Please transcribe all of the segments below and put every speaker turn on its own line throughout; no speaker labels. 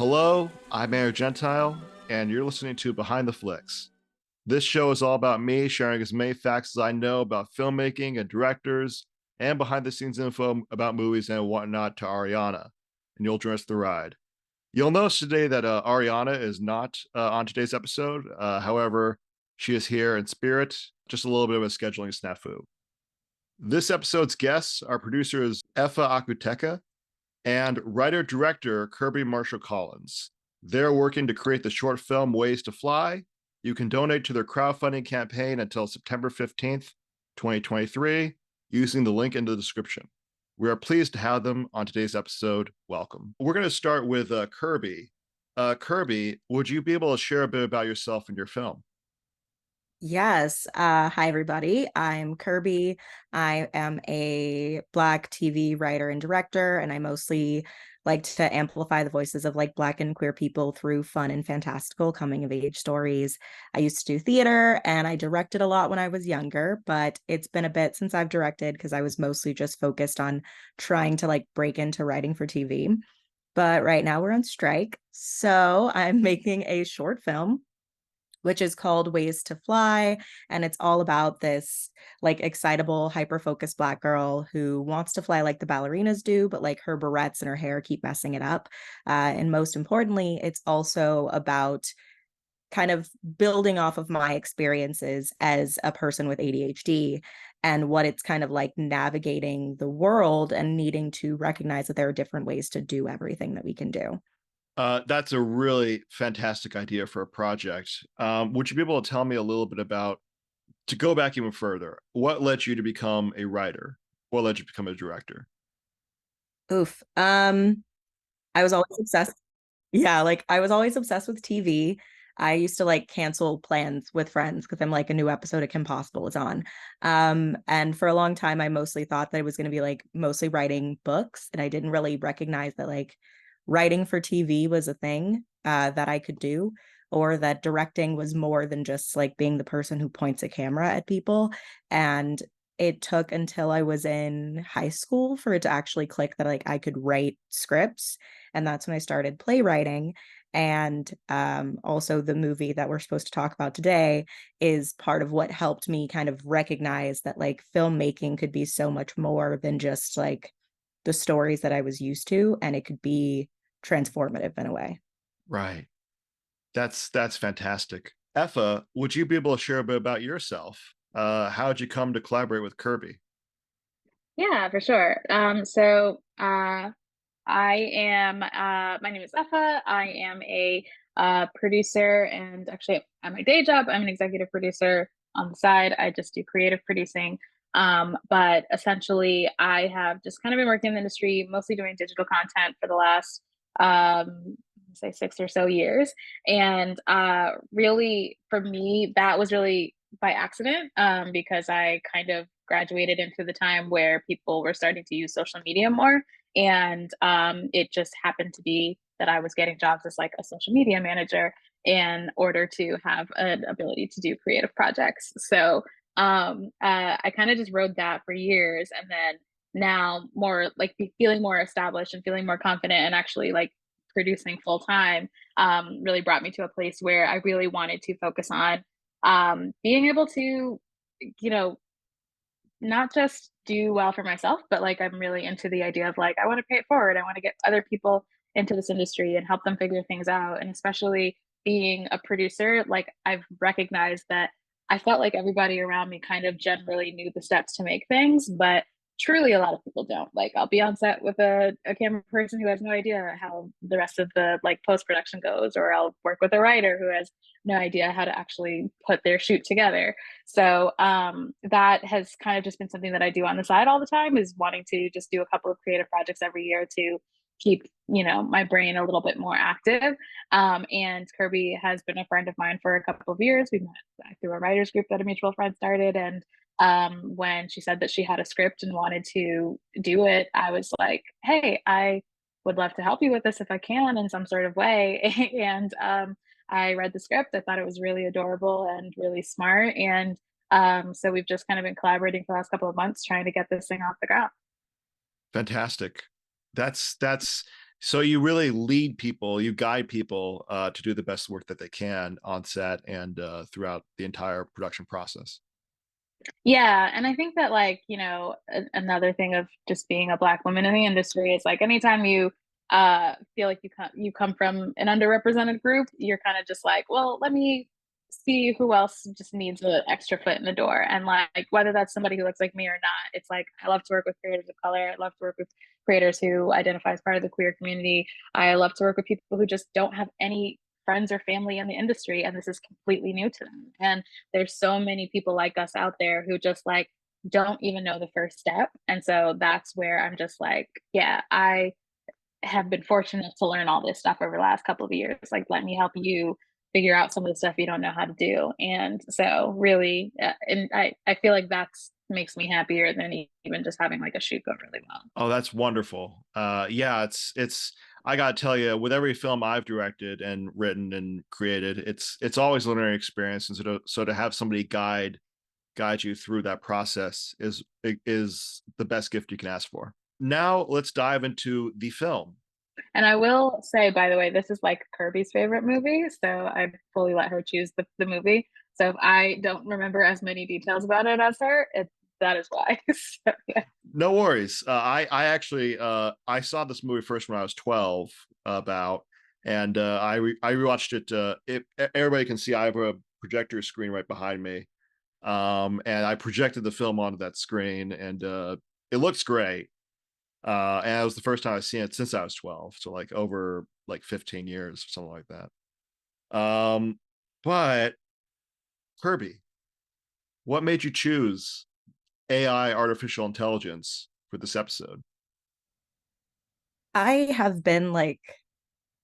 Hello, I'm Mayor Gentile, and you're listening to Behind the Flicks. This show is all about me sharing as many facts as I know about filmmaking and directors and behind the scenes info about movies and whatnot to Arianna, and you'll join us the ride. You'll notice today that Arianna is not on today's episode. However, she is here in spirit, just a little bit of a scheduling snafu. This episode's guests are producers Efa Akutekha and writer-director Kirby Marshall-Collins. They're working to create the short film Ways to Fly. You can donate to their crowdfunding campaign until September 15th, 2023, using the link in the description. We are pleased to have them on today's episode. Welcome. We're going to start with Kirby. Kirby, would you be able to share a bit about yourself and your film?
Yes. Hi, everybody. I'm Kirby. I am a Black TV writer and director, and I mostly like to amplify the voices of Black and queer people through fun and fantastical coming of age stories. I used to do theater and I directed a lot when I was younger, but it's been a bit since I've directed because I was mostly just focused on trying to break into writing for TV. But right now we're on strike. So I'm making a short film which is called Ways to Fly. And it's all about this excitable, hyper focused Black girl who wants to fly like the ballerinas do, but her barrettes and her hair keep messing it up. And most importantly, it's also about kind of building off of my experiences as a person with ADHD and what it's kind of like navigating the world and needing to recognize that there are different ways to do everything that we can do.
That's a really fantastic idea for a project. Would you be able to tell me a little bit about, to go back even further, what led you to become a writer? What led you to become a director?
Oof. I was always obsessed. Yeah, I was always obsessed with TV. I used to cancel plans with friends because I'm a new episode of Kim Possible is on. And for a long time I mostly thought that I was going to be mostly writing books, and I didn't really recognize that writing for TV was a thing that I could do, or that directing was more than just being the person who points a camera at people. And it took until I was in high school for it to actually click that I could write scripts, and that's when I started playwriting. And also the movie that we're supposed to talk about today is part of what helped me kind of recognize that filmmaking could be so much more than just the stories that I was used to, and it could be transformative in a way.
Right. That's fantastic. Effa, would you be able to share a bit about yourself? How did you come to collaborate with Kirby?
Yeah, for sure. I am, my name is Efa. I am a producer, and actually, at my day job, I'm an executive producer. On the side, I just do creative producing. But essentially, I have just kind of been working in the industry, mostly doing digital content for the last, say, 6 or so years. And really, for me, that was really by accident, because I kind of graduated into the time where people were starting to use social media more. And it just happened to be that I was getting jobs as a social media manager in order to have an ability to do creative projects. So I kind of just rode that for years. And then now more feeling more established and feeling more confident and actually producing full time really brought me to a place where I really wanted to focus on being able to, you know, not just do well for myself, but I'm really into the idea of I want to pay it forward. I want to get other people into this industry and help them figure things out. And especially being a producer, I've recognized that I felt like everybody around me kind of generally knew the steps to make things, but truly a lot of people don't. I'll be on set with a camera person who has no idea how the rest of the post production goes, or I'll work with a writer who has no idea how to actually put their shoot together. So that has kind of just been something that I do on the side all the time, is wanting to just do a couple of creative projects every year to keep my brain a little bit more active. And Kirby has been a friend of mine for a couple of years. We met through a writers group that a mutual friend started, and when she said that she had a script and wanted to do it, I was like, hey, I would love to help you with this if I can in some sort of way. And I read the script. I thought it was really adorable and really smart. And so we've just kind of been collaborating for the last couple of months trying to get this thing off the ground.
Fantastic. That's So you really lead people, you guide people to do the best work that they can on set and throughout the entire production process.
Yeah, and I think that like, another thing of just being a Black woman in the industry is like anytime you feel like you come from an underrepresented group, you're kind of just like, well, let me see who else just needs an extra foot in the door. And like whether that's somebody who looks like me or not, it's like I love to work with creators of color. I love to work with creators who identify as part of the queer community. I love to work with people who just don't have any friends or family in the industry and this is completely new to them. And there's so many people like us out there who just like don't even know the first step. And so that's where I'm just like, yeah, I have been fortunate to learn all this stuff over the last couple of years. Like, let me help you figure out some of the stuff you don't know how to do. And so really, and I feel like that's makes me happier than even just having like a shoot go really well.
Oh, that's wonderful. Yeah, it's I gotta tell you, with every film I've directed and written and created, it's always a learning experience, and so to have somebody guide you through that process is the best gift you can ask for. Now let's dive into the film.
And I will say, by the way, this is like Kirby's favorite movie. So I fully let her choose the movie. So if I don't remember as many details about it as her, that is why. So, yeah.
No worries. I actually I saw this movie first when I was 12 about, and I rewatched it. Everybody can see I have a projector screen right behind me, and I projected the film onto that screen, and it looks great. And it was the first time I've seen it since I was 12, so like over like 15 years, something like that. But Kirby, what made you choose AI, artificial intelligence, for this episode?
I have been like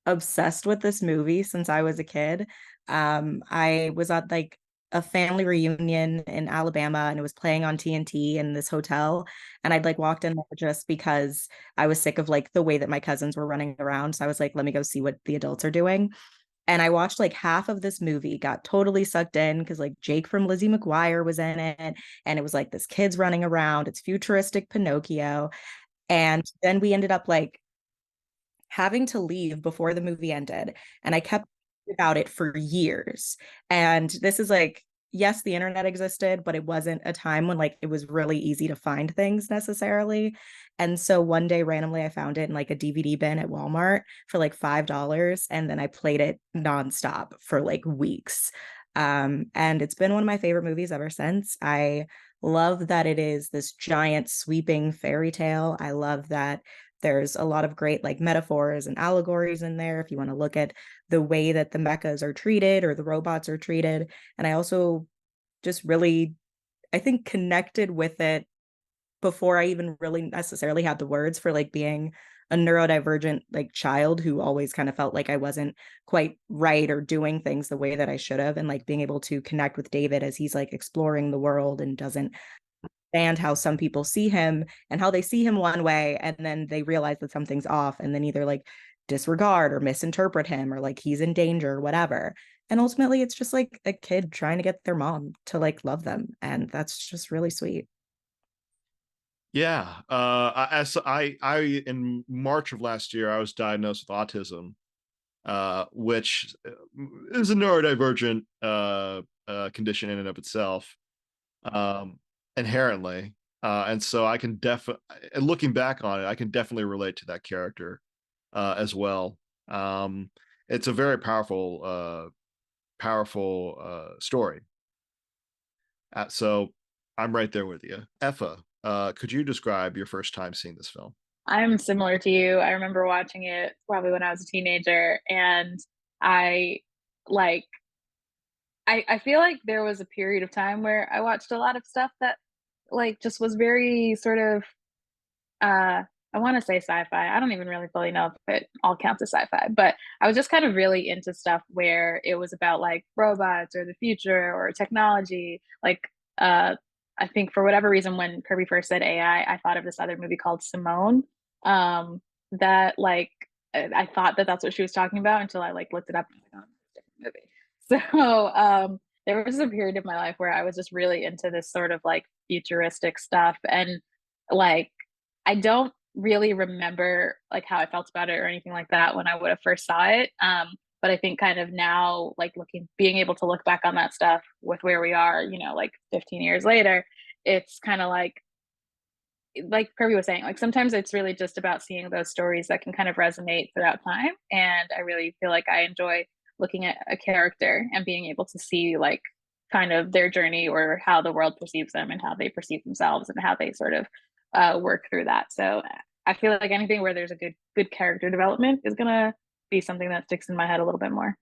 obsessed with this movie since I was a kid. I was at like a family reunion in Alabama and it was playing on TNT in this hotel. And I'd like walked in there just because I was sick of like the way that my cousins were running around. So I was like, let me go see what the adults are doing. And I watched like half of this movie, got totally sucked in because like Jake from Lizzie McGuire was in it. And it was like this kid's running around. It's futuristic Pinocchio. And then we ended up like having to leave before the movie ended. And I kept about it for years. And this is like, yes, the internet existed, but it wasn't a time when like it was really easy to find things necessarily. And so one day randomly I found it in like a DVD bin at Walmart for like $5. And then I played it nonstop for like weeks. And it's been one of my favorite movies ever since. I love that it is this giant sweeping fairy tale. I love that there's a lot of great like metaphors and allegories in there if you want to look at the way that the mechas are treated or the robots are treated. And I also just really, I think, connected with it before I even really necessarily had the words for like being a neurodivergent like child who always kind of felt like I wasn't quite right or doing things the way that I should have, and like being able to connect with David as he's like exploring the world and doesn't understand how some people see him and how they see him one way and then they realize that something's off and then either like disregard or misinterpret him or like he's in danger or whatever. And ultimately it's just like a kid trying to get their mom to like love them, and that's just really sweet.
Yeah, I in March of last year I was diagnosed with autism, which is a neurodivergent condition in and of itself, um, inherently. And so I can definitely, looking back on it, I can definitely relate to that character as well. Um, it's a very powerful story. So I'm right there with you. Effa, could you describe your first time seeing this film?
I'm similar to you. I remember watching it probably when I was a teenager, and I like I feel like there was a period of time where I watched a lot of stuff that like just was very sort of I want to say sci-fi. I don't even really fully know if it all counts as sci-fi, but I was just kind of really into stuff where it was about like robots or the future or technology. Like uh I think for whatever reason when Kirby first said I thought of this other movie called Simone. That like I thought that that's what she was talking about until I like looked it up and I was like, oh, it's a different movie. So there was a period of my life where I was just really into this sort of like futuristic stuff and like I don't really remember like how I felt about it or anything like that when I would have first saw it. But I think kind of now, like being able to look back on that stuff with where we are, like 15 years later, it's kind of like Kirby was saying, like sometimes it's really just about seeing those stories that can kind of resonate throughout time. And I really feel like I enjoy looking at a character and being able to see like kind of their journey or how the world perceives them and how they perceive themselves and how they sort of work through that. So I feel like anything where there's a good character development is gonna be something that sticks in my head a little bit more.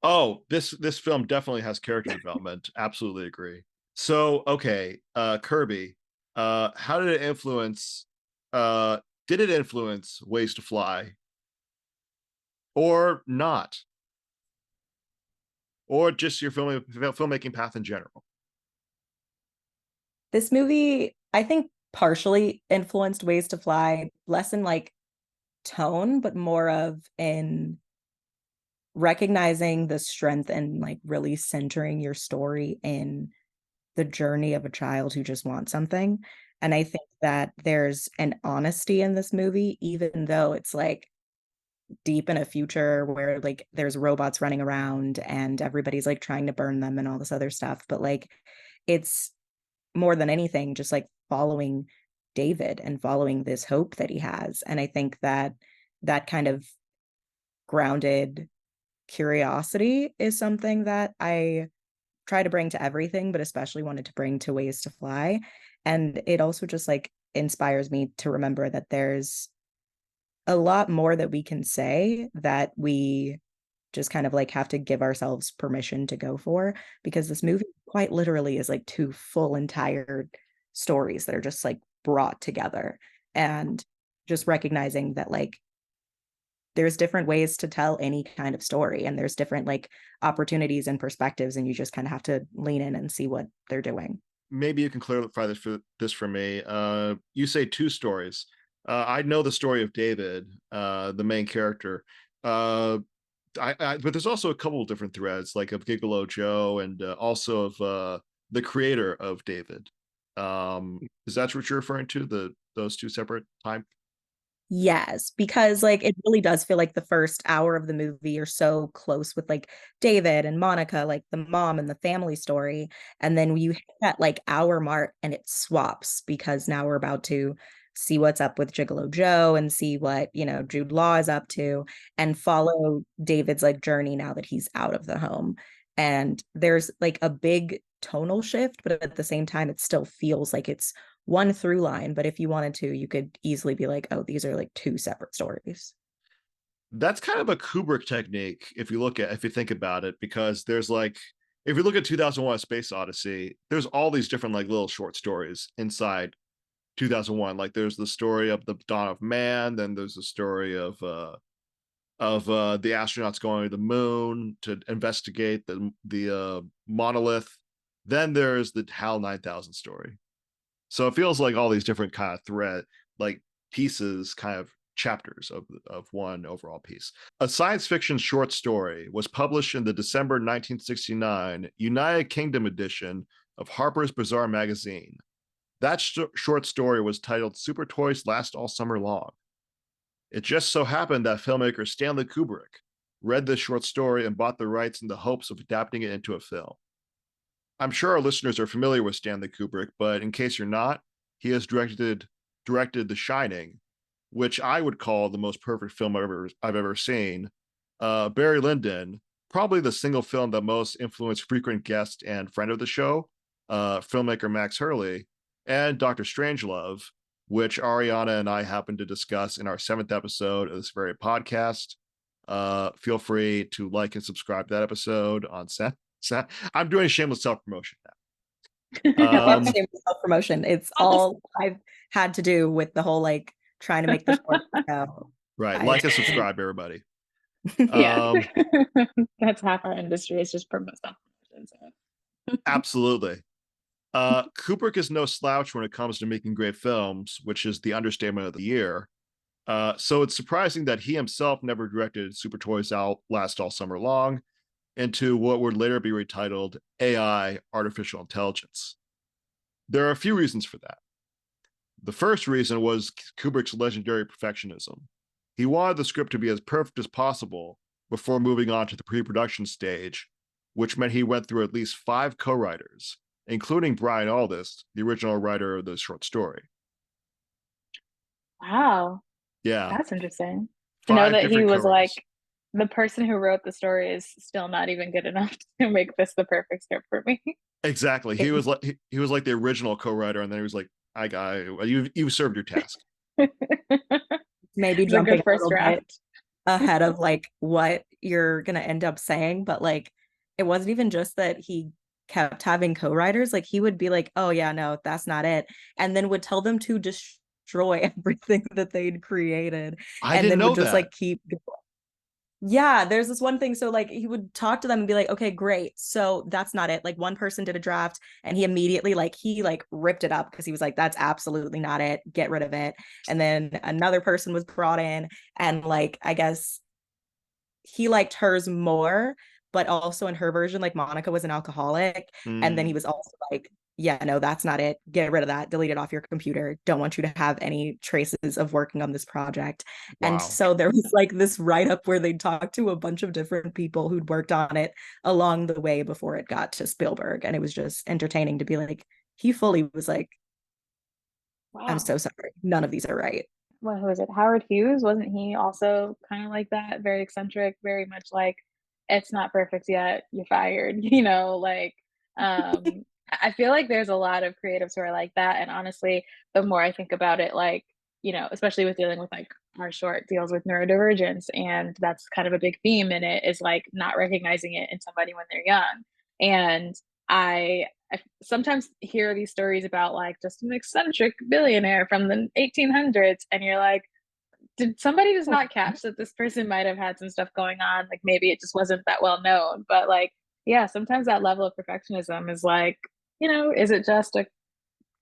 Oh, this film definitely has character development. Absolutely agree. So, okay, Kirby, how did it influence Ways to Fly or not? Or just your filmmaking path in general?
This movie, I think, partially influenced Ways to Fly, less in like tone, but more of in recognizing the strength and like really centering your story in the journey of a child who just wants something. And I think that there's an honesty in this movie, even though it's like deep in a future where like there's robots running around and everybody's like trying to burn them and all this other stuff. But like it's more than anything just like following David and following this hope that he has. And I think that that kind of grounded curiosity is something that I try to bring to everything, but especially wanted to bring to Ways to Fly. And it also just like inspires me to remember that there's a lot more that we can say that we just kind of like have to give ourselves permission to go for, because this movie quite literally is like two full entire stories that are just like brought together. And just recognizing that like there's different ways to tell any kind of story, and there's different like opportunities and perspectives, and you just kind of have to lean in and see what they're doing.
Maybe you can clarify this for me. You say two stories. I know the story of David, the main character. But there's also a couple of different threads, like of Gigolo Joe and also of the creator of David. Is that what you're referring to? Those two separate time?
Yes, because like it really does feel like the first hour of the movie you're so close with like David and Monica, like the mom and the family story. And then you hit that like hour mark and it swaps, because now we're about to see what's up with Gigolo Joe and see what, Jude Law is up to, and follow David's like journey now that he's out of the home. And there's like a big tonal shift, but at the same time, it still feels like it's one through line. But if you wanted to, you could easily be like, oh, these are like two separate stories.
That's kind of a Kubrick technique if you think about it, because there's like, if you look at 2001: A Space Odyssey, there's all these different like little short stories inside 2001. Like there's the story of the dawn of man, then there's the story of the astronauts going to the moon to investigate the monolith. Then there's the HAL 9000 story. So it feels like all these different kind of thread, like pieces, kind of chapters of one overall piece. A science fiction short story was published in the December 1969 United Kingdom edition of Harper's Bazaar magazine. That short story was titled Super Toys Last All Summer Long. It just so happened that filmmaker Stanley Kubrick read this short story and bought the rights in the hopes of adapting it into a film. I'm sure our listeners are familiar with Stanley Kubrick, but in case you're not, he has directed The Shining, which I would call the most perfect film I've ever seen. Barry Lyndon, probably the single film that most influenced frequent guest and friend of the show, filmmaker Max Hurley, and Dr. Strangelove, which Arianna and I happened to discuss in our 7th episode of this very podcast. Feel free to like and subscribe to that episode on set. I'm doing shameless self-promotion now.
I love shameless self-promotion. It's all I've had to do with the whole like trying to make the short go.
Right. Like and subscribe, everybody.
Yeah. That's half our industry. It's just promotion. So.
Absolutely. Kubrick is no slouch when it comes to making great films, which is the understatement of the year. So it's surprising that he himself never directed Super Toys Last All Summer Long into what would later be retitled AI, Artificial Intelligence. There are a few reasons for that. The first reason was Kubrick's legendary perfectionism. He wanted the script to be as perfect as possible before moving on to the pre-production stage, which meant he went through at least 5 co-writers, including Brian Aldiss, the original writer of the short story.
Wow,
Yeah,
that's interesting. To know
5
that he
different
was like
co-writers.
the person who wrote the story is still not even good enough to make this the perfect script for me.
Exactly. He was like the original co-writer, and then he was like, "I got you've served your task."
Maybe
It's a
jumping
good
a
first
little bit
draft.
ahead of like what you're gonna end up saying, but like it wasn't even just that he kept having co-writers. Like he would be like, oh yeah, no, that's not it, and then would tell them to destroy everything that they'd created,
I
and
didn't
then would
know
just
that.
like keep. Yeah, there's this one thing. So like he would talk to them and be like, okay, great. So that's not it. Like one person did a draft and he immediately like ripped it up because he was like, that's absolutely not it. Get rid of it. And then another person was brought in and like I guess he liked hers more, but also in her version, like Monica was an alcoholic. And then he
Mm,
was also like, yeah, no, that's not it. Get rid of that. Delete it off your computer. Don't want you to have any traces of working on this project. And
wow.
so there was like this write up where they talked to a bunch of different people who'd worked on it along the way before it got to Spielberg. And it was just entertaining to be like, he fully was like, I'm
Wow.
so sorry. None of these are right.
What was it? Howard Hughes? Wasn't he also kind of like that? Very eccentric, very much like it's not perfect yet, you're fired, like I feel like there's a lot of creatives who are like that. And honestly, the more I think about it, like, especially with dealing with like our short deals with neurodivergence, and that's kind of a big theme in it, is like not recognizing it in somebody when they're young. And I sometimes hear these stories about like just an eccentric billionaire from the 1800s, and you're like, did somebody just not catch that this person might have had some stuff going on? Like maybe it just wasn't that well known, but like, yeah, sometimes that level of perfectionism is like, is it just a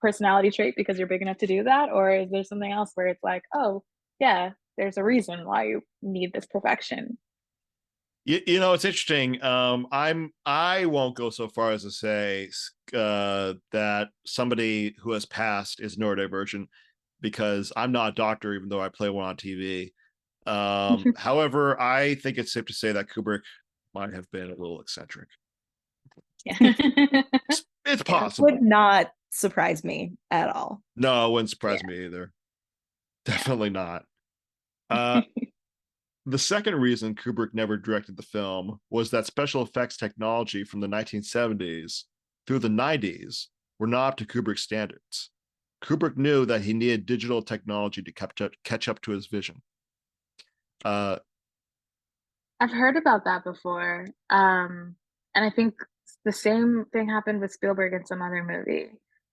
personality trait because you're big enough to do that? Or is there something else where it's like, oh, yeah, there's a reason why you need this perfection?
It's interesting. I won't go so far as to say that somebody who has passed is neurodivergent because I'm not a doctor, even though I play one on TV. However, I think it's safe to say that Kubrick might have been a little eccentric.
Yeah.
It's
Yeah.
Would
possible.
not surprise me at all.
No, it wouldn't
Yeah.
surprise me either.
Yeah.
Definitely not. Uh, the second reason Kubrick never directed the film was that special effects technology from the 1970s through the 90s were not up to Kubrick's standards. Kubrick knew that he needed digital technology to catch up to his vision. Uh,
I've heard about that before. And I think the same thing happened with Spielberg in some other movie.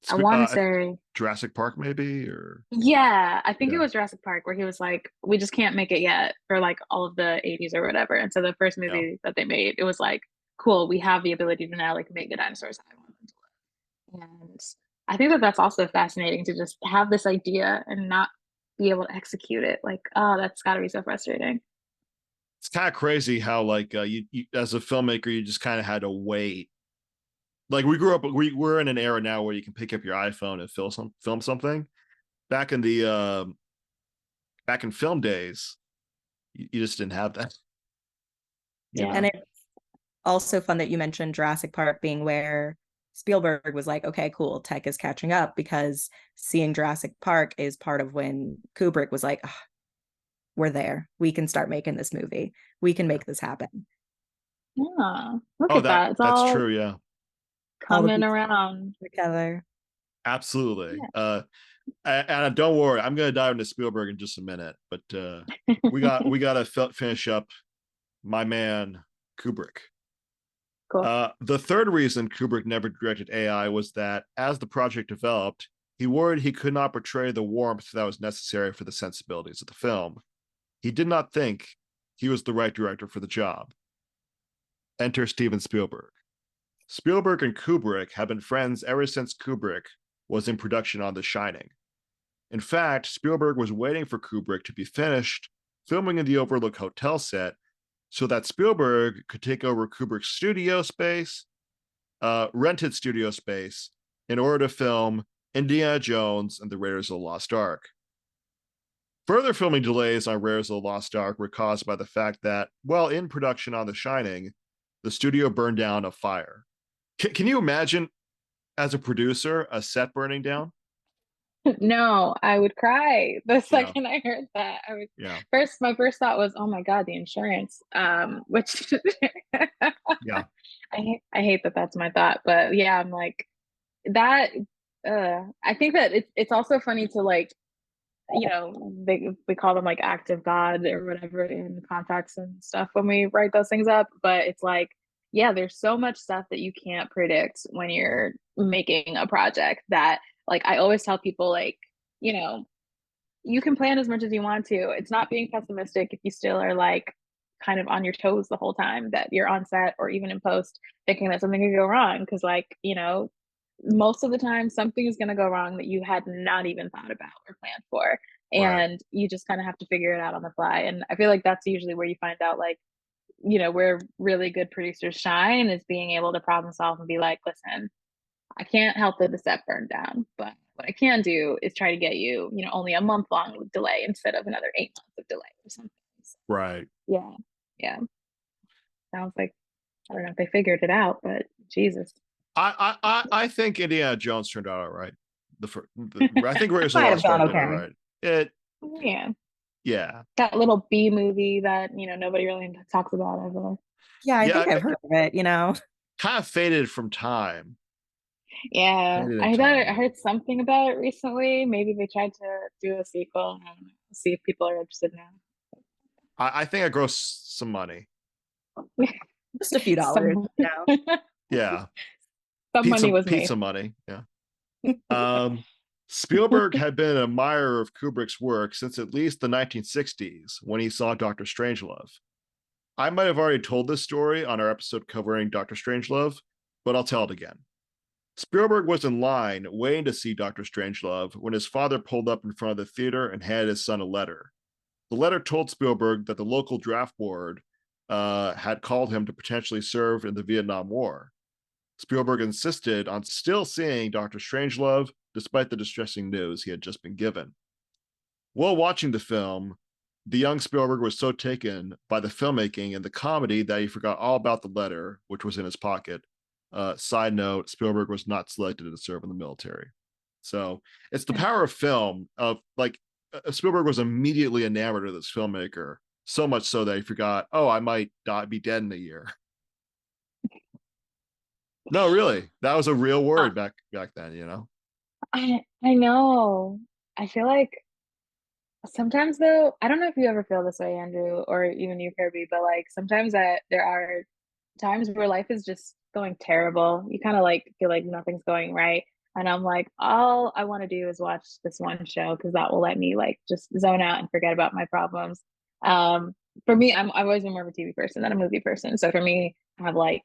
I want to say,
Jurassic Park, maybe, or
yeah, I think it
yeah,
was Jurassic Park, where he was like, we just can't make it yet for like all of the 80s or whatever. And so the first
yeah.
movie that they made, it was like, cool, we have the ability to now like make the dinosaurs how I want them to live. And I think that that's also fascinating to just have this idea and not be able to execute it. Like, oh, that's got to be so frustrating.
It's kind of crazy how like you as a filmmaker you just kind of had to wait. Like we're in an era now where you can pick up your iPhone and film something. Back in the back in film days, you just didn't have that. You
Yeah.
And
know.
it's also fun that you mentioned Jurassic Park being where Spielberg was like, okay, cool, tech is catching up because seeing Jurassic Park is part of when Kubrick was like, oh, we're there. We can start making this movie. We can
Yeah.
make this happen.
Yeah. Look
Oh,
at that. It's
that's
all
true. Yeah,
All the
coming
pieces
around.
together.
absolutely.
Yeah.
And don't worry, I'm gonna dive into Spielberg in just a minute, but we got to finish up my man Kubrick.
Cool.
The third reason Kubrick never directed AI was that as the project developed, he worried he could not portray the warmth that was necessary for the sensibilities of the film. He did not think he was the right director for the job. Enter Steven Spielberg. Spielberg and Kubrick have been friends ever since Kubrick was in production on The Shining. In fact, Spielberg was waiting for Kubrick to be finished filming in the Overlook Hotel set so that Spielberg could take over Kubrick's studio space, rented studio space, in order to film Indiana Jones and the Raiders of the Lost Ark. Further filming delays on Raiders of the Lost Ark were caused by the fact that, while in production on The Shining, the studio burned down a fire. Can you imagine, as a producer, a set burning down?
No, I would cry the
Yeah,
second I heard that. I would
yeah,
my first thought was, oh my God, the insurance. Which
yeah.
I hate that that's my thought, but yeah, I'm like that. I think that it's also funny to like, you know, we call them like acts of God or whatever in contracts and stuff when we write those things up, but it's like, yeah, there's so much stuff that you can't predict when you're making a project that like I always tell people like, you know, you can plan as much as you want to. It's not being pessimistic if you still are like kind of on your toes the whole time that you're on set or even in post thinking that something could go wrong. Cause like, you know, most of the time something is going to go wrong that you had not even thought about or planned for.
Right,
And you just kind of have to figure it out on the fly. And I feel like that's usually where you find out like, you know, where really good producers shine is being able to problem solve and be like, listen, I can't help that the set burned down, but what I can do is try to get you, you know, only a month long delay instead of another 8 months of delay or something. So,
right.
yeah, yeah. Sounds like I don't know if they figured it out, but Jesus.
I think Indiana Jones turned out all right. I think Raiders of the
Might have
Lost
gone
Ark did all
okay.
right. It,
Yeah,
yeah,
that little B movie that you know nobody really talks about ever.
Yeah, I
yeah.
think I've heard of it, you know.
Kind of faded from time.
Yeah,
Faded in
I thought I
time.
heard something about it recently. Maybe they tried to do a sequel. I don't know. See if people are interested now.
I think I grossed some money.
Just a few dollars,
Some
you know.
Yeah,
some money was made.
pizza money. Yeah. Um, Spielberg had been an admirer of Kubrick's work since at least the 1960s when he saw Dr. Strangelove. I might have already told this story on our episode covering Dr. Strangelove, but I'll tell it again. Spielberg was in line waiting to see Dr. Strangelove when his father pulled up in front of the theater and handed his son a letter. The letter told Spielberg that the local draft board had called him to potentially serve in the Vietnam War. Spielberg insisted on still seeing Dr. Strangelove despite the distressing news he had just been given. While watching the film, the young Spielberg was so taken by the filmmaking and the comedy that he forgot all about the letter, which was in his pocket. Side note, Spielberg was not selected to serve in the military. So it's the power of film, of like, Spielberg was immediately enamored of this filmmaker, so much so that he forgot, oh, I might be dead in a year. No, really, that was a real
Uh,
word back then, you know?
I know. I feel like sometimes though, I don't know if you ever feel this way, Andrew, or even you, Kirby, but like sometimes that there are times where life is just going terrible. You kind of like feel like nothing's going right. And I'm like, all I want to do is watch this one show because that will let me like just zone out and forget about my problems. Um, for me, I've always been more of a TV person than a movie person. So for me, I have like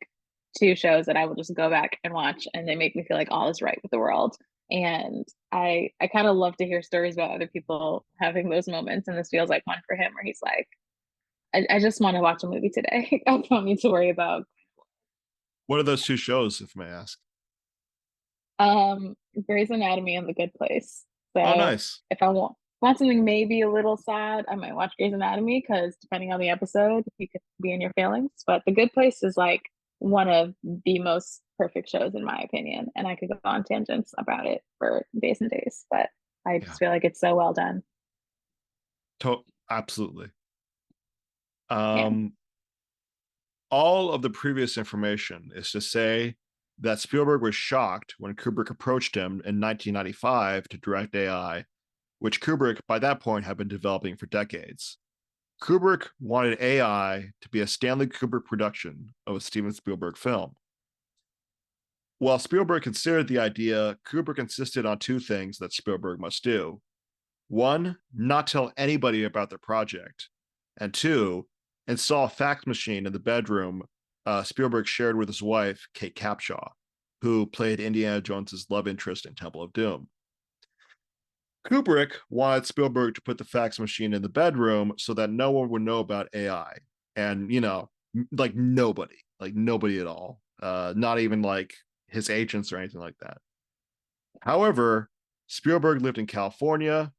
two shows that I will just go back and watch and they make me feel like all is right with the world. And I kind of love to hear stories about other people having those moments. And this feels like one for him where he's like, I just want to watch a movie today. I don't need to worry about
What are those two shows, if I may ask?
Grey's Anatomy and The Good Place.
Oh,
So
nice.
if I want something maybe a little sad, I might watch Grey's Anatomy because depending on the episode, you could be in your feelings. But The Good Place is like one of the most perfect shows in my opinion, and I could go on tangents about it for days and days. But I
Yeah,
just feel like it's so well done.
absolutely.
Yeah.
Um, all of the previous information is to say that Spielberg was shocked when Kubrick approached him in 1995 to direct AI, which Kubrick by that point had been developing for decades. Kubrick wanted AI to be a Stanley Kubrick production of a Steven Spielberg film. While Spielberg considered the idea, Kubrick insisted on two things that Spielberg must do. One, not tell anybody about the project. And two, install a fax machine in the bedroom Spielberg shared with his wife, Kate Capshaw, who played Indiana Jones's love interest in Temple of Doom. Kubrick wanted Spielberg to put the fax machine in the bedroom so that no one would know about AI. And, you know, like nobody at all. Not even like his agents or anything like that. However, Spielberg lived in California,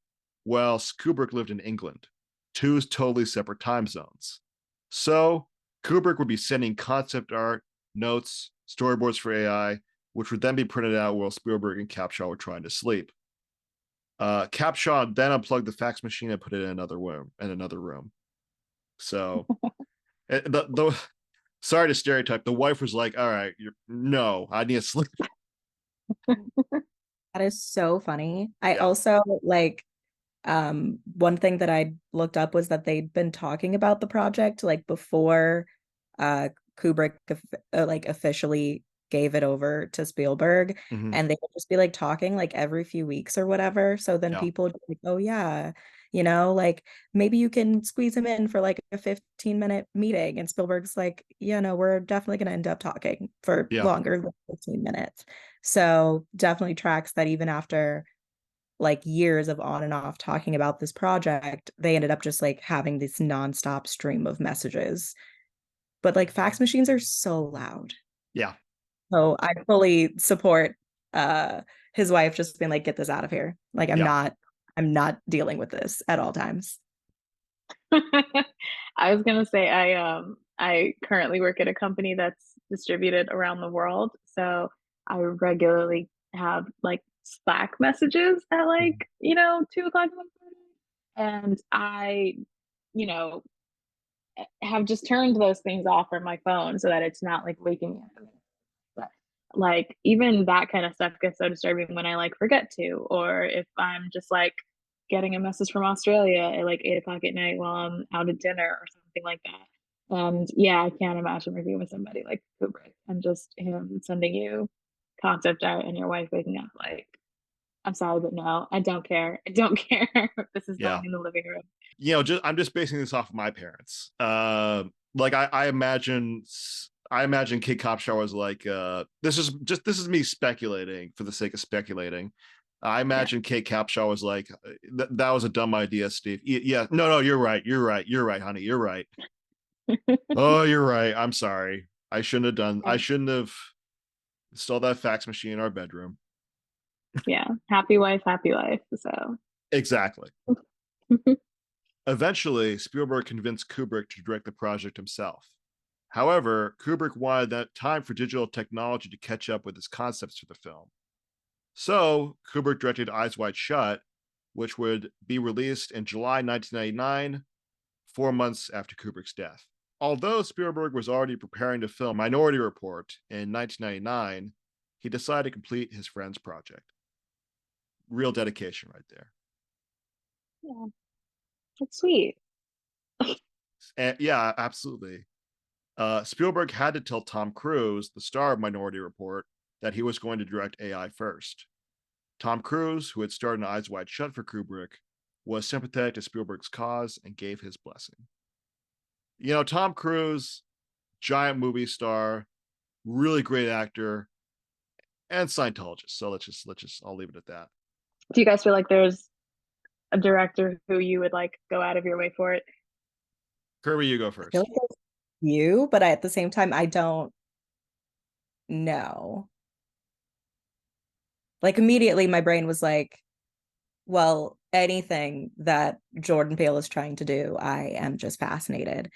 while Kubrick lived in England, two totally separate time zones. So Kubrick would be sending concept art, notes, storyboards for AI, which would then be printed out while Spielberg and Capshaw were trying to sleep. Capshaw then unplugged the fax machine and put it in another room. So sorry to stereotype. The wife was like, "All right, no, I need to sleep."
That is so funny. I
Yeah.
also like one thing that I looked up was that they'd been talking about the project like before uh Kubrick like officially gave it over to Spielberg,
Mhm.
and they would just be like talking like every few weeks or whatever. So then
Yeah.
people would be like, oh yeah, like maybe you can squeeze him in for like a 15-minute meeting. And Spielberg's like, yeah, no, we're definitely gonna end up talking for
Yeah.
longer than 15 minutes. So definitely tracks that even after like years of on and off talking about this project, they ended up just like having this nonstop stream of messages. But like fax machines are so loud.
Yeah.
So I fully support uh his wife just being like, get this out of here. Like
Yeah.
I'm not dealing with this at all times.
I was gonna say I currently work at a company that's distributed around the world, so I regularly have like Slack messages at like 2 o'clock in the morning, and I you know have just turned those things off from my phone so that it's not like waking me up. But like even that kind of stuff gets so disturbing when I like forget to, or if I'm just like getting a message from Australia at like 8 o'clock at night while I'm out at dinner or something like that. And yeah, I can't imagine working with somebody like Kubrick and just him sending you concept art and your wife waking up like, I'm sorry, but no, I don't care. I don't care. This is
Yeah.
going in the living room.
I'm just basing this off of my parents. Like I imagine Kate Capshaw was like, this is me speculating for the sake of speculating. I
Yeah.
imagine Kate Capshaw was like, that was a dumb idea, Steve. Yeah, no, you're right, honey, you're right. Oh, you're right. I'm sorry. I shouldn't have installed that fax machine in our bedroom.
Yeah. Happy wife, happy life. So
Exactly. Eventually, Spielberg convinced Kubrick to direct the project himself. However, Kubrick wanted that time for digital technology to catch up with his concepts for the film. So, Kubrick directed Eyes Wide Shut, which would be released in July 1999, 4 months after Kubrick's death. Although Spielberg was already preparing to film Minority Report in 1999, he decided to complete his friend's project. Real dedication right there.
yeah, that's sweet.
And yeah, absolutely. Spielberg had to tell Tom Cruise, the star of Minority Report, that he was going to direct AI first. Tom Cruise, who had starred in Eyes Wide Shut for Kubrick, was sympathetic to Spielberg's cause and gave his blessing. Tom Cruise, giant movie star, really great actor, and Scientologist. So I'll leave it at that.
Do you guys feel like there's a director who you would like go out of your way for it?
Kirby, you go
I feel
first.
like there's you, but at the same time, I don't know. Like immediately my brain was like, well, anything that Jordan Peele is trying to do, I am just fascinated.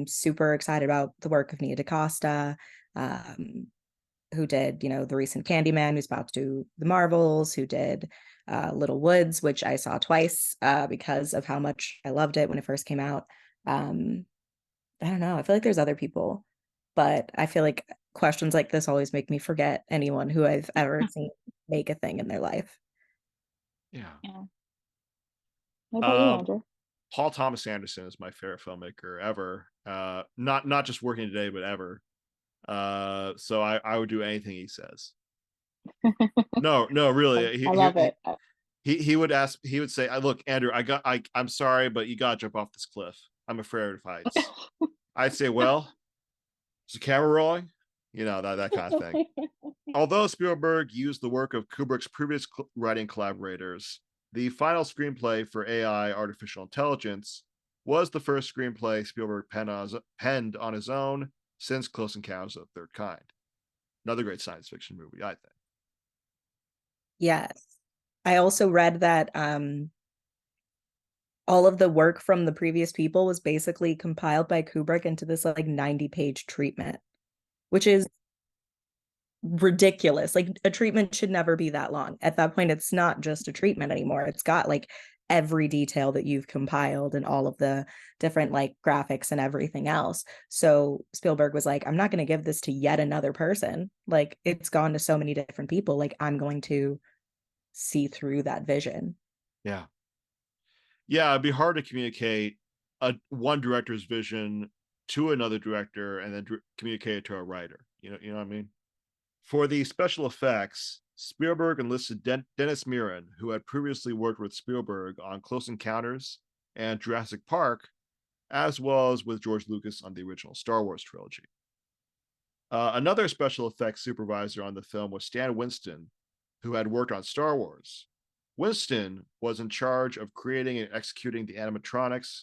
Super excited about the work of Nia DaCosta, who did, the recent Candyman, who's about to do the Marvels, who did Little Woods, which I saw twice because of how much I loved it when it first came out. I don't know. I feel like there's other people, but I feel like questions like this always make me forget anyone who I've ever seen make a thing in their life.
Yeah.
Yeah. What about you,
Uh,
Andrew?
Paul Thomas Anderson is my favorite filmmaker ever. Not just working today, but ever. So I would do anything he says. No, really.
I love it.
He would ask. He would say, "Look, Andrew, I'm sorry, but you gotta jump off this cliff. I'm afraid of heights." I'd say, "Well, is the camera rolling?" That kind of thing. Although Spielberg used the work of Kubrick's previous writing collaborators, the final screenplay for AI artificial intelligence was the first screenplay Spielberg penned on his own since Close Encounters of the Third Kind. Another great science fiction movie, I think.
Yes. I also read that all of the work from the previous people was basically compiled by Kubrick into this like 90-page treatment, which is ridiculous. Like a treatment should never be that long. At that point, it's not just a treatment anymore. It's got like every detail that you've compiled and all of the different like graphics and everything else. So Spielberg was like, I'm not going to give this to yet another person. Like it's gone to so many different people. Like I'm going to see through that vision.
Yeah. Yeah, it'd be hard to communicate one director's vision to another director and then communicate it to a writer. You know what I mean? For the special effects, Spielberg enlisted Dennis Muren, who had previously worked with Spielberg on Close Encounters and Jurassic Park, as well as with George Lucas on the original Star Wars trilogy. Another special effects supervisor on the film was Stan Winston, who had worked on Star Wars. Winston was in charge of creating and executing the animatronics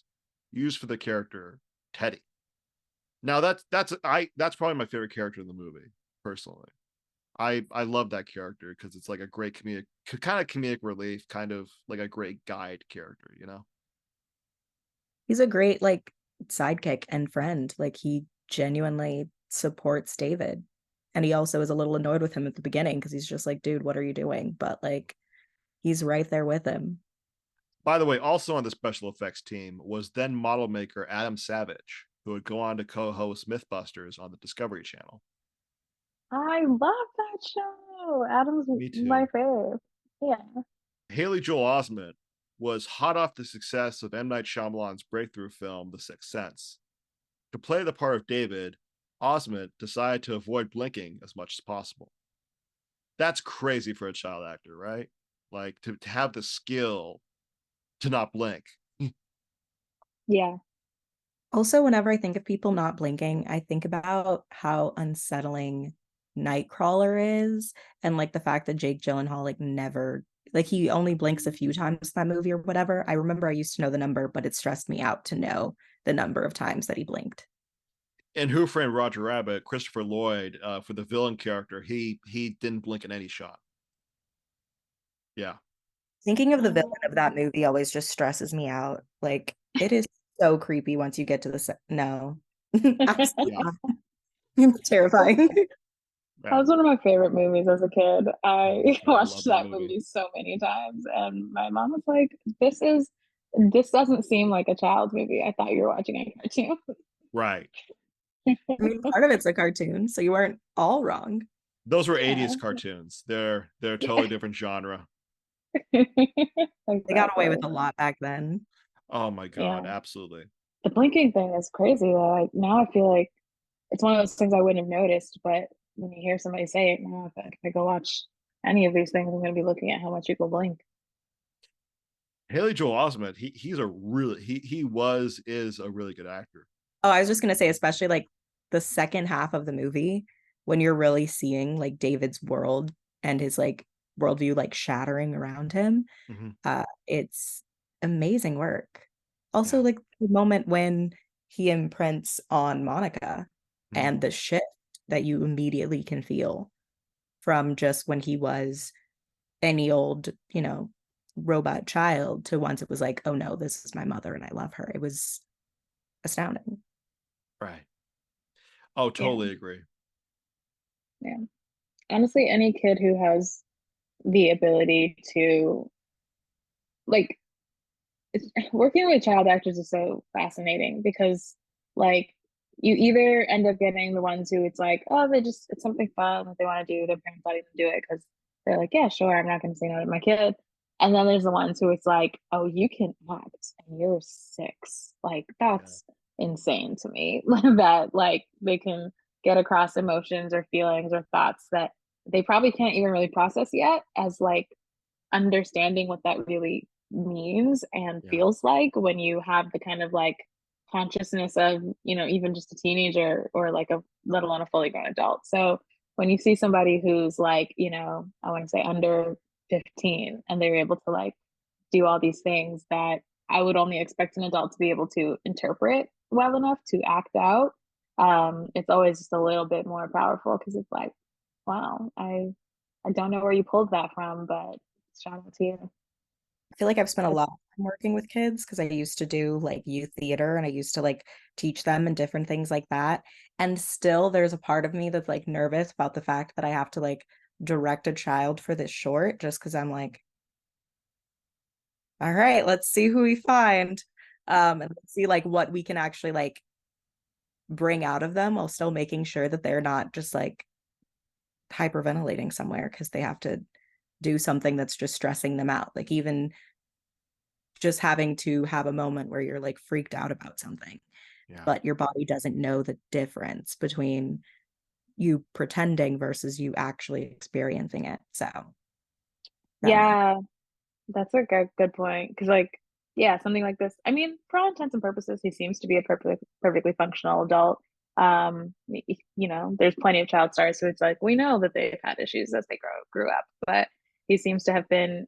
used for the character Teddy. Now that's probably my favorite character in the movie, personally. I love that character because it's like a great comedic relief, kind of like a great guide character, you know?
He's a great like sidekick and friend. Like he genuinely supports David. And he also is a little annoyed with him at the beginning because he's just like, dude, what are you doing? But like he's right there with him.
By the way, also on the special effects team was then model maker Adam Savage, who would go on to co-host Mythbusters on the Discovery Channel.
I love that show. Adam's
Me
my
too.
fave. Yeah.
Haley Joel Osment was hot off the success of M. Night Shyamalan's breakthrough film, The Sixth Sense. To play the part of David, Osment decided to avoid blinking as much as possible. That's crazy for a child actor, right? Like to have the skill to not blink.
Yeah.
Also, whenever I think of people not blinking, I think about how unsettling Nightcrawler is and like the fact that Jake Gyllenhaal like never like he only blinks a few times in that movie or whatever. I remember I used to know the number, but it stressed me out to know the number of times that he blinked.
In Who Framed Roger Rabbit, Christopher Lloyd, for the villain character, he didn't blink in any shot. Yeah.
Thinking of the villain of that movie always just stresses me out. Like it is so creepy once you get to the no. Absolutely
Yeah.
not. It's terrifying.
That was one of my favorite movies as a kid. I
I
watched
love that
that
movie.
movie so many times, and my mom was like, this doesn't seem like a child movie. I thought you were watching a cartoon."
Right.
I mean, part of it's a cartoon, so you weren't all wrong.
Those were
Yeah.
80s cartoons. They're a totally different genre.
They got away with
Exactly.
a lot back then.
Oh my God,
Yeah.
absolutely.
The blinking thing is crazy though. Like now I feel like it's one of those things I wouldn't have noticed, but when you hear somebody say it, now if I go watch any of these things, I'm gonna be looking at how much people blink.
Haley Joel Osment, he is a really good actor.
Oh, I was just gonna say, especially like the second half of the movie, when you're really seeing like David's world and his like worldview like shattering around him,
Mm-hmm.
it's amazing work. Also,
Yeah.
like the moment when he imprints on Monica
Mm-hmm.
and the shift that you immediately can feel from just when he was any old, robot child to once it was like, oh no, this is my mother and I love her. It was astounding.
Right. Oh,
Yeah.
totally agree.
Yeah. Honestly, any kid who has the ability to like working with child actors is so fascinating because like you either end up getting the ones who it's like, oh, it's something fun that they want to do, their parents let them do it because they're like, yeah, sure, I'm not going to say no to my kid. And then there's the ones who it's like, oh, you can act and you're 6. Like
Yeah.
that's insane to me that like they can get across emotions or feelings or thoughts that they probably can't even really process yet as like understanding what that really means and
Yeah.
feels like when you have the kind of like consciousness of, even just a teenager or like a let alone a fully grown adult. So when you see somebody who's like, I want to say under 15 and they're able to like do all these things that I would only expect an adult to be able to interpret well enough to act out, it's always just a little bit more powerful because it's like, wow, I don't know where you pulled that from, but shout out to you.
I feel like I've spent a lot of time working with kids because I used to do like youth theater and I used to like teach them and different things like that. And still there's a part of me that's like nervous about the fact that I have to like direct a child for this short just because I'm like, all right, let's see who we find. And let's see like what we can actually like bring out of them while still making sure that they're not just like hyperventilating somewhere because they have to do something that's just stressing them out. Like even just having to have a moment where you're like freaked out about something, but your body doesn't know the difference between you pretending versus you actually experiencing it. So
Yeah, that's a good point. Because like, yeah, something like this. I mean, for all intents and purposes, he seems to be a perfectly functional adult. There's plenty of child stars, so it's like we know that they've had issues as they grew up, but he seems to have been,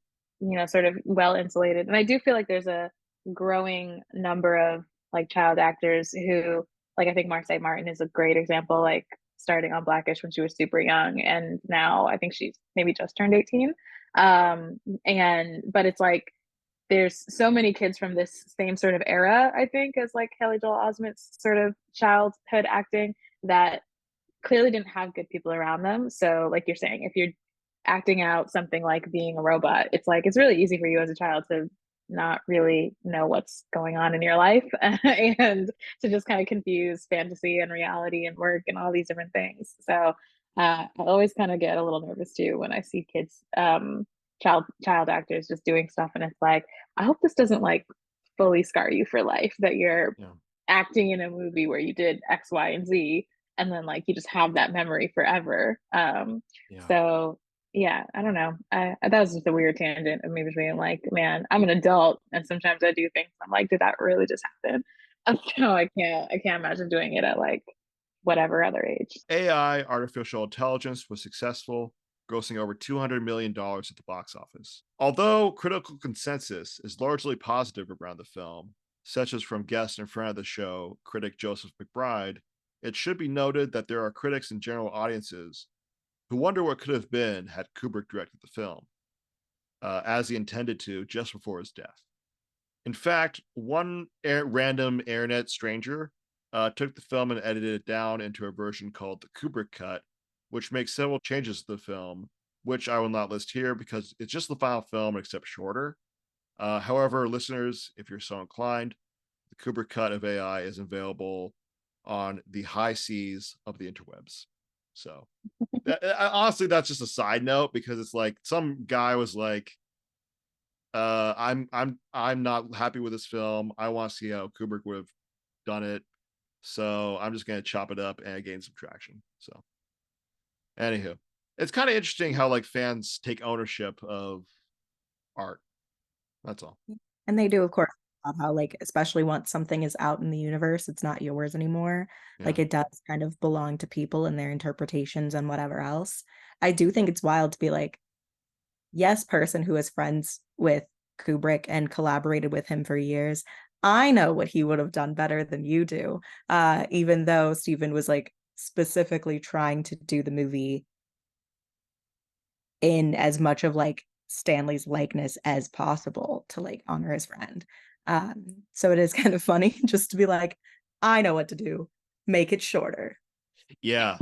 sort of well insulated. And I do feel like there's a growing number of like child actors who, like, I think Marseille Martin is a great example, like starting on Blackish when she was super young, and now I think she's maybe just turned 18. But it's like there's so many kids from this same sort of era, I think, as like Haley Joel Osment's sort of childhood acting that clearly didn't have good people around them. So, like you're saying, if you're acting out something like being a robot, it's like it's really easy for you as a child to not really know what's going on in your life and to just kind of confuse fantasy and reality and work and all these different things. So I always kind of get a little nervous too when I see kids, child actors just doing stuff, and it's like, I hope this doesn't like fully scar you for life, that you're acting in a movie where you did X, Y, and Z, and then like you just have that memory forever. So yeah, I don't know. That was just a weird tangent of me being like, man, I'm an adult, and sometimes I do things. I'm like, did that really just happen? So I can't imagine doing it at like whatever other age.
AI, artificial intelligence, was successful, grossing over $200 million at the box office. Although critical consensus is largely positive around the film, such as from guest and friend of the show, critic Joseph McBride, it should be noted that there are critics and general audiences who wonder what could have been had Kubrick directed the film, as he intended to just before his death. In fact, one random internet stranger took the film and edited it down into a version called the Kubrick cut, which makes several changes to the film, which I will not list here because it's just the final film except shorter. However, listeners, if you're so inclined, the Kubrick cut of AI is available on the high seas of the interwebs. So, honestly, that's just a side note because it's like some guy was like, I'm not happy with this film. I want to see how Kubrick would have done it. So I'm just gonna chop it up and gain some traction. So anywho, it's kind of interesting how like fans take ownership of art. That's all.
And they do, of course, how like especially once something is out in the universe, it's not yours anymore. Like it does kind of belong to people and their interpretations and whatever else. I do think it's wild to be like, yes, person who is friends with Kubrick and collaborated with him for years, I know what he would have done better than you do. Even though Steven was like specifically trying to do the movie in as much of like Stanley's likeness as possible to like honor his friend. So it is kind of funny just to be like, I know what to do, make it shorter.
Yeah.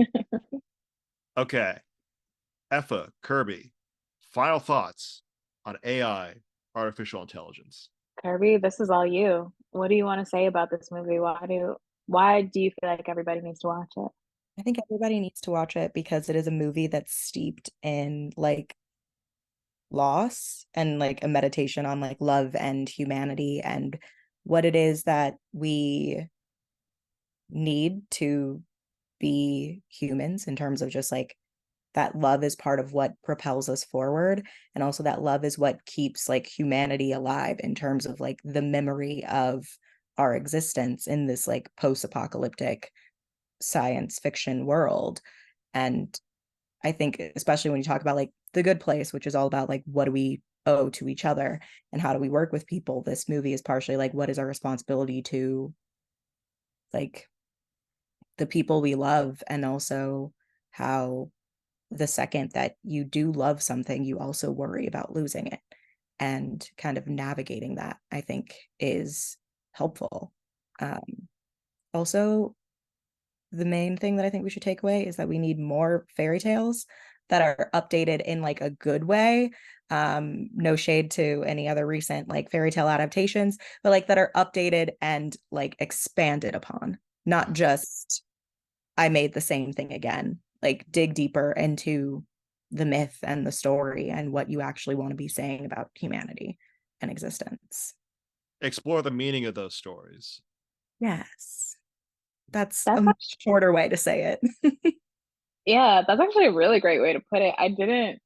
Okay. Efa, Kirby, final thoughts on AI, artificial intelligence.
Kirby, this is all you. What do you want to say about this movie? Why do you feel like everybody needs to watch it?
I think everybody needs to watch it because it is a movie that's steeped in like loss and like a meditation on like love and humanity and what it is that we need to be humans in terms of just like that love is part of what propels us forward, and also that love is what keeps like humanity alive in terms of like the memory of our existence in this like post-apocalyptic science fiction world. And I think especially when you talk about like The Good Place, which is all about like what do we owe to each other and how do we work with people, this movie is partially like what is our responsibility to like the people we love, and also how the second that you do love something, you also worry about losing it. And kind of navigating that, I think, is helpful. Also, the main thing that I think we should take away is that we need more fairy tales that are updated in like a good way. No shade to any other recent like fairy tale adaptations, but like that are updated and like expanded upon, not just I made the same thing again. Like dig deeper into the myth and the story and what you actually want to be saying about humanity and existence.
Explore the meaning of those stories.
Yes. That's
That's
a much shorter way to say it.
Yeah, that's actually a really great way to put it. I didn't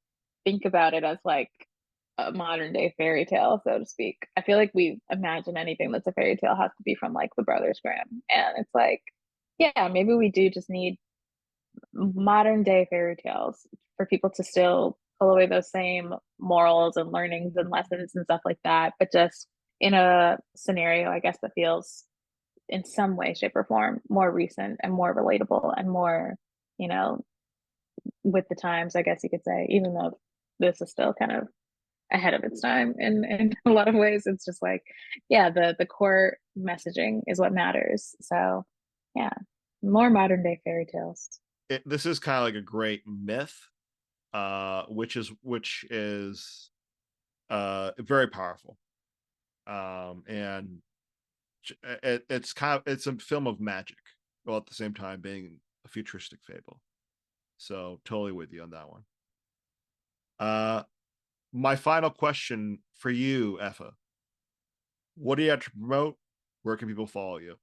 think about it as like a modern day fairy tale, so to speak. I feel like we imagine anything that's a fairy tale has to be from like the Brothers Grimm. And it's like, yeah, maybe we do just need modern day fairy tales for people to still pull away those same morals and learnings and lessons and stuff like that, but just in a scenario, I guess, that feels in some way, shape, or form more recent and more relatable and more, you know, with the times, I guess you could say, even though this is still kind of ahead of its time in a lot of ways. It's just like, yeah, the core messaging is what matters. So yeah, more modern day fairy tales.
This is kind of like a great myth, which is very powerful. And it's a film of magic, while at the same time being a futuristic fable. So totally with you on that one. My final question for you, Efa. What do you have to promote? Where can people follow you?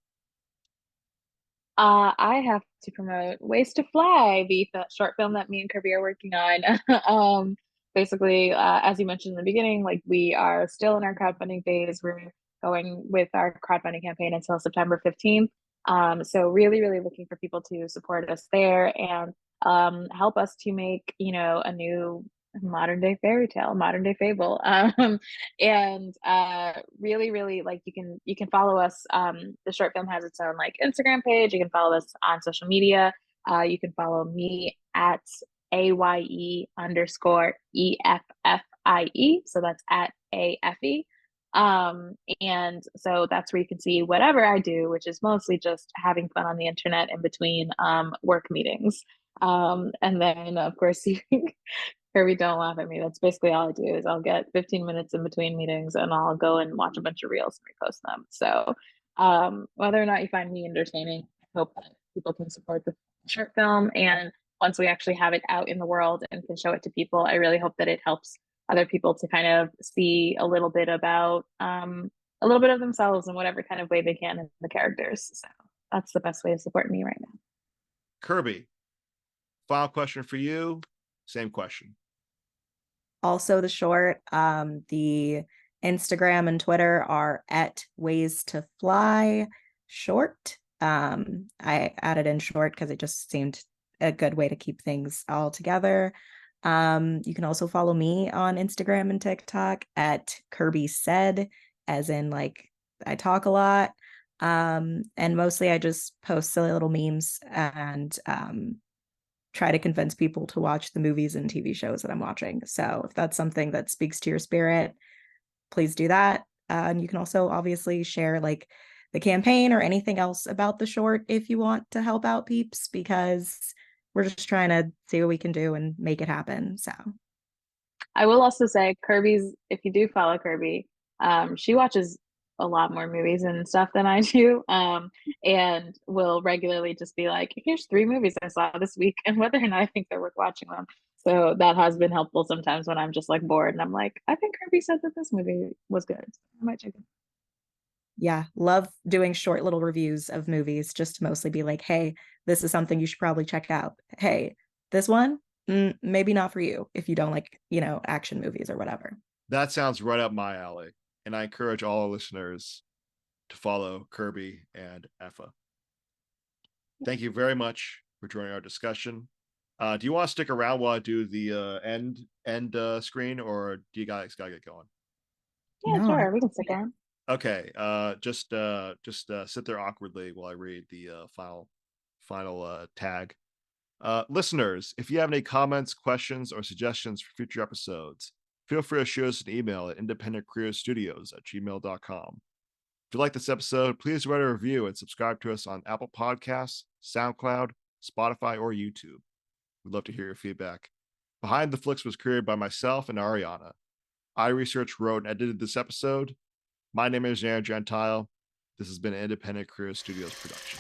I have to promote Ways to Fly, the short film that me and Kirby are working on. Basically, as you mentioned in the beginning, like we are still in our crowdfunding phase. We're going with our crowdfunding campaign until September 15th. So really, really looking for people to support us there and help us to make, a new modern day fairy tale, modern day fable. And really, really like you can follow us. The short film has its own like Instagram page. You can follow us on social media. You can follow me at AYE_EFFIE. So that's at AFE. And so that's where you can see whatever I do, which is mostly just having fun on the internet in between work meetings. And then of course you Kirby, don't laugh at me. That's basically all I do is I'll get 15 minutes in between meetings and I'll go and watch a bunch of reels and repost them. So whether or not you find me entertaining, I hope that people can support the short film. And once we actually have it out in the world and can show it to people, I really hope that it helps other people to kind of see a little bit about a little bit of themselves in whatever kind of way they can in the characters. So that's the best way to support me right now.
Kirby, final question for you. Same question.
Also the short, the Instagram and Twitter are at Ways to Fly short. I added in short because it just seemed a good way to keep things all together. You can also follow me on Instagram and TikTok at Kirby Said, as in like I talk a lot. And mostly I just post silly little memes and try to convince people to watch the movies and TV shows that I'm watching. So if that's something that speaks to your spirit, please do that. And you can also obviously share like the campaign or anything else about the short if you want to help out peeps, because we're just trying to see what we can do and make it happen. So
I will also say Kirby's, if you do follow Kirby, she watches a lot more movies and stuff than I do. And will regularly just be like, here's 3 movies I saw this week and whether or not I think they're worth watching them. So that has been helpful sometimes when I'm just like bored and I'm like, I think Kirby said that this movie was good. So I might check it.
yeah, love doing short little reviews of movies just to mostly be like, hey, this is something you should probably check out. Hey, this one, maybe not for you if you don't like, action movies or whatever.
That sounds right up my alley. And I encourage all our listeners to follow Kirby and Efa. Thank you very much for joining our discussion. Do you want to stick around while I do the end screen, or do you guys gotta get going?
Yeah,
No,
sure. We can stick around.
Okay. Just sit there awkwardly while I read the final tag. Listeners, if you have any comments, questions, or suggestions for future episodes, feel free to shoot us an email at independentcareerstudios@gmail.com. If you like this episode, please write a review and subscribe to us on Apple Podcasts, SoundCloud, Spotify, or YouTube. We'd love to hear your feedback. Behind the Flicks was created by myself and Arianna. I researched, wrote, and edited this episode. My name is Aaron Gentile. This has been an Independent Career Studios production.